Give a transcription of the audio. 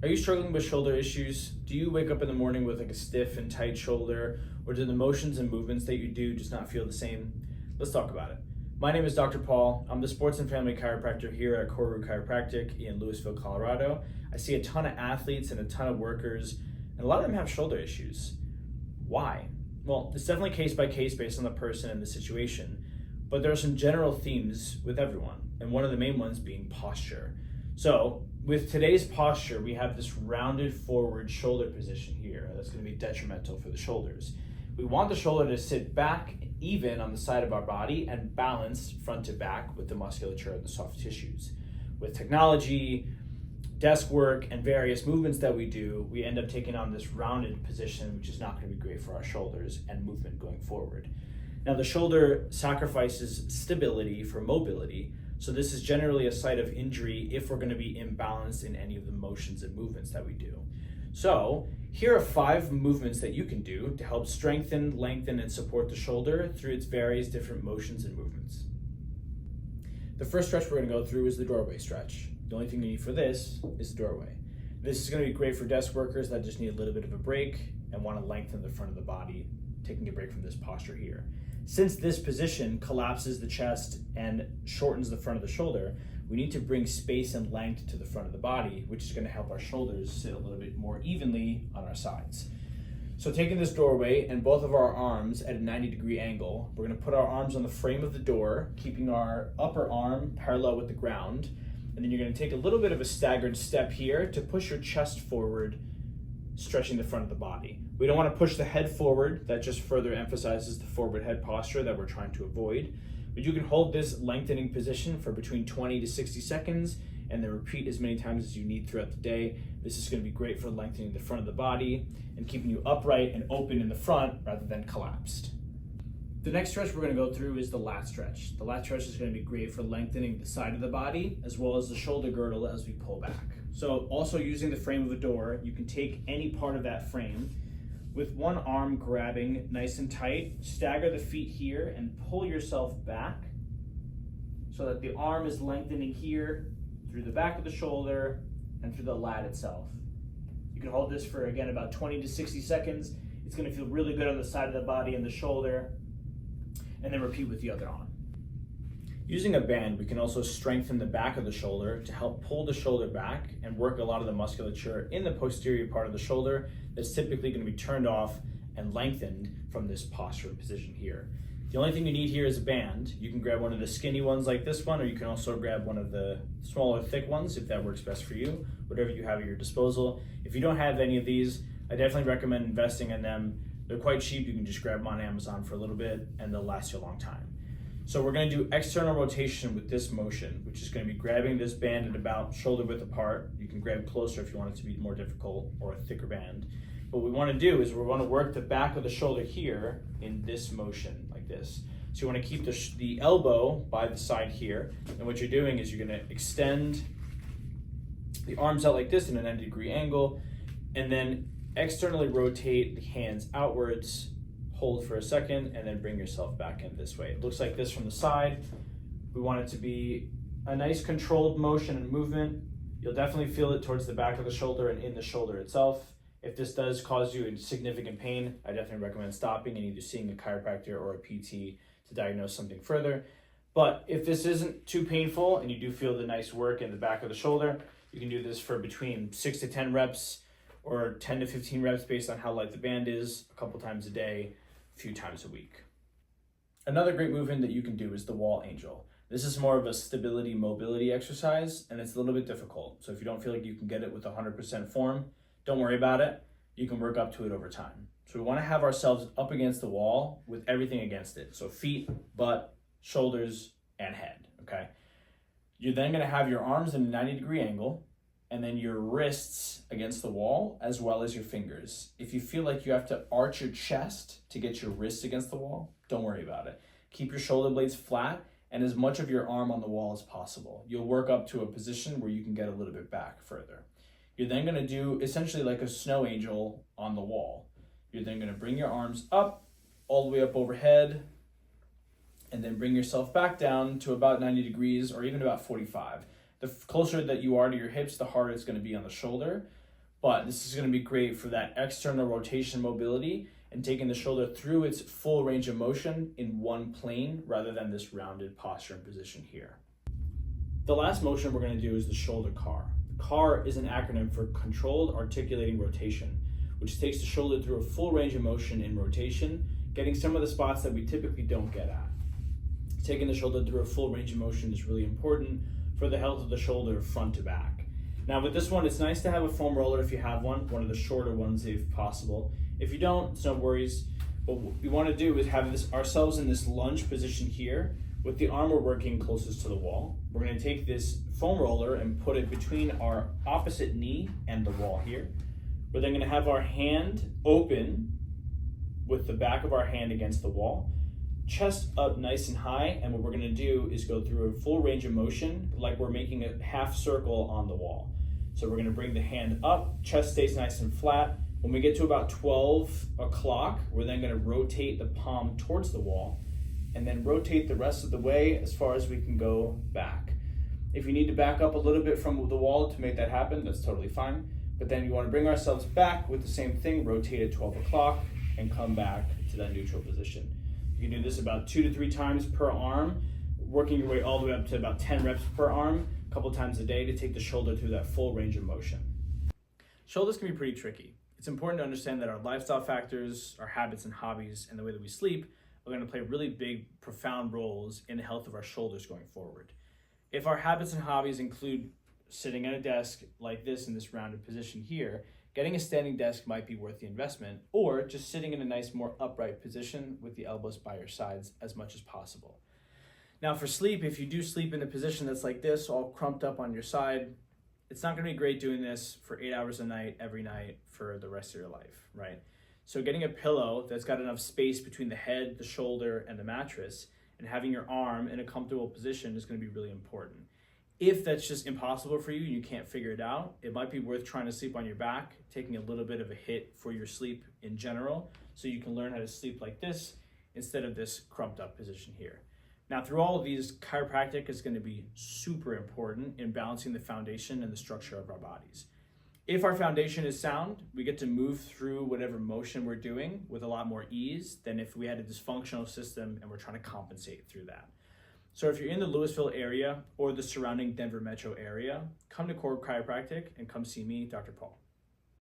Are you struggling with shoulder issues? Do you wake up in the morning with like a stiff and tight shoulder, or do the motions and movements that you do just not feel the same? Let's talk about it. My name is Dr. Paul. I'm the sports and family chiropractor here at Koru Chiropractic in Louisville, Colorado. I see a ton of athletes and a ton of workers, and a lot of them have shoulder issues. Why? Well, it's definitely case by case based on the person and the situation, but there are some general themes with everyone, and one of the main ones being posture. So with today's posture, we have this rounded forward shoulder position here that's going to be detrimental for the shoulders. We want the shoulder to sit back even on the side of our body and balance front to back with the musculature of the soft tissues. With technology, desk work, and various movements that we do, we end up taking on this rounded position, which is not going to be great for our shoulders and movement going forward. Now, the shoulder sacrifices stability for mobility, so this is generally a site of injury if we're going to be imbalanced in any of the motions and movements that we do. So here are 5 movements that you can do to help strengthen, lengthen, and support the shoulder through its various different motions and movements. The first stretch we're going to go through is the doorway stretch. The only thing you need for this is the doorway. This is going to be great for desk workers that just need a little bit of a break and want to lengthen the front of the body, taking a break from this posture here. Since this position collapses the chest and shortens the front of the shoulder, we need to bring space and length to the front of the body, which is going to help our shoulders sit a little bit more evenly on our sides. So taking this doorway and both of our arms at a 90-degree angle, we're going to put our arms on the frame of the door, keeping our upper arm parallel with the ground. And then you're going to take a little bit of a staggered step here to push your chest forward, stretching the front of the body. We don't want to push the head forward. That just further emphasizes the forward head posture that we're trying to avoid. But you can hold this lengthening position for between 20 to 60 seconds and then repeat as many times as you need throughout the day. This is going to be great for lengthening the front of the body and keeping you upright and open in the front rather than collapsed. The next stretch we're going to go through is the lat stretch. The lat stretch is going to be great for lengthening the side of the body as well as the shoulder girdle as we pull back. So also using the frame of a door, you can take any part of that frame with one arm grabbing nice and tight, stagger the feet here and pull yourself back so that the arm is lengthening here through the back of the shoulder and through the lat itself. You can hold this for, again, about 20 to 60 seconds. It's going to feel really good on the side of the body and the shoulder, and then repeat with the other arm. Using a band, we can also strengthen the back of the shoulder to help pull the shoulder back and work a lot of the musculature in the posterior part of the shoulder that's typically going to be turned off and lengthened from this posture position here. The only thing you need here is a band. You can grab one of the skinny ones like this one, or you can also grab one of the smaller, thick ones if that works best for you, whatever you have at your disposal. If you don't have any of these, I definitely recommend investing in them. They're quite cheap. You can just grab them on Amazon for a little bit and they'll last you a long time. So we're going to do external rotation with this motion, which is going to be grabbing this band at about shoulder width apart. You can grab closer if you want it to be more difficult, or a thicker band. What we want to do is we want to work the back of the shoulder here in this motion like this. So you want to keep the elbow by the side here. And what you're doing is you're going to extend the arms out like this in a 90-degree angle, and then externally rotate the hands outwards, hold for a second, and then bring yourself back in this way. It looks like this from the side. We want it to be a nice controlled motion and movement. You'll definitely feel it towards the back of the shoulder and in the shoulder itself. If this does cause you significant pain, I definitely recommend stopping and either seeing a chiropractor or a PT to diagnose something further. But if this isn't too painful and you do feel the nice work in the back of the shoulder, you can do this for between 6 to 10 reps or 10 to 15 reps based on how light the band is, a couple times a day, a few times a week. Another great movement that you can do is the wall angel. This is more of a stability mobility exercise, and it's a little bit difficult. So if you don't feel like you can get it with 100% form, don't worry about it. You can work up to it over time. So we want to have ourselves up against the wall with everything against it. So feet, butt, shoulders, and head, okay? You're then going to have your arms in a 90-degree angle, and then your wrists against the wall, as well as your fingers. If you feel like you have to arch your chest to get your wrists against the wall, don't worry about it. Keep your shoulder blades flat and as much of your arm on the wall as possible. You'll work up to a position where you can get a little bit back further. You're then going to do essentially like a snow angel on the wall. You're then going to bring your arms up, all the way up overhead, and then bring yourself back down to about 90 degrees or even about 45. The closer that you are to your hips, the harder it's going to be on the shoulder. But this is going to be great for that external rotation mobility and taking the shoulder through its full range of motion in one plane rather than this rounded posture and position here. The last motion we're going to do is the shoulder CAR. CAR is an acronym for Controlled Articulating Rotation, which takes the shoulder through a full range of motion in rotation, getting some of the spots that we typically don't get at. Taking the shoulder through a full range of motion is really important for the health of the shoulder front to back. Now with this one, it's nice to have a foam roller if you have one of the shorter ones if possible. If you don't, it's no worries. What we want to do is have ourselves in this lunge position here with the arm we're working closest to the wall. We're going to take this foam roller and put it between our opposite knee and the wall here. We're then going to have our hand open with the back of our hand against the wall, chest up nice and high, and what we're going to do is go through a full range of motion like we're making a half circle on the wall. So we're going to bring the hand up, chest stays nice and flat. When we get to about 12 o'clock, we're then going to rotate the palm towards the wall and then rotate the rest of the way as far as we can go back. If you need to back up a little bit from the wall to make that happen, that's totally fine. But then you want to bring ourselves back with the same thing, rotate at 12 o'clock and come back to that neutral position. You can do this about 2 to 3 times per arm, working your way all the way up to about 10 reps per arm, a couple times a day to take the shoulder through that full range of motion. Shoulders can be pretty tricky. It's important to understand that our lifestyle factors, our habits and hobbies, and the way that we sleep are going to play really big, profound roles in the health of our shoulders going forward. If our habits and hobbies include sitting at a desk like this in this rounded position here, getting a standing desk might be worth the investment, or just sitting in a nice, more upright position with the elbows by your sides as much as possible. Now for sleep, if you do sleep in a position that's like this, all crumped up on your side, it's not going to be great doing this for 8 hours a night, every night for the rest of your life, right? So getting a pillow that's got enough space between the head, the shoulder, and the mattress, and having your arm in a comfortable position is going to be really important. If that's just impossible for you and you can't figure it out, it might be worth trying to sleep on your back, taking a little bit of a hit for your sleep in general, so you can learn how to sleep like this instead of this crumped up position here. Now, through all of these, chiropractic is going to be super important in balancing the foundation and the structure of our bodies. If our foundation is sound, we get to move through whatever motion we're doing with a lot more ease than if we had a dysfunctional system and we're trying to compensate through that. So if you're in the Louisville area or the surrounding Denver metro area, come to Koru Chiropractic and come see me, Dr. Paul.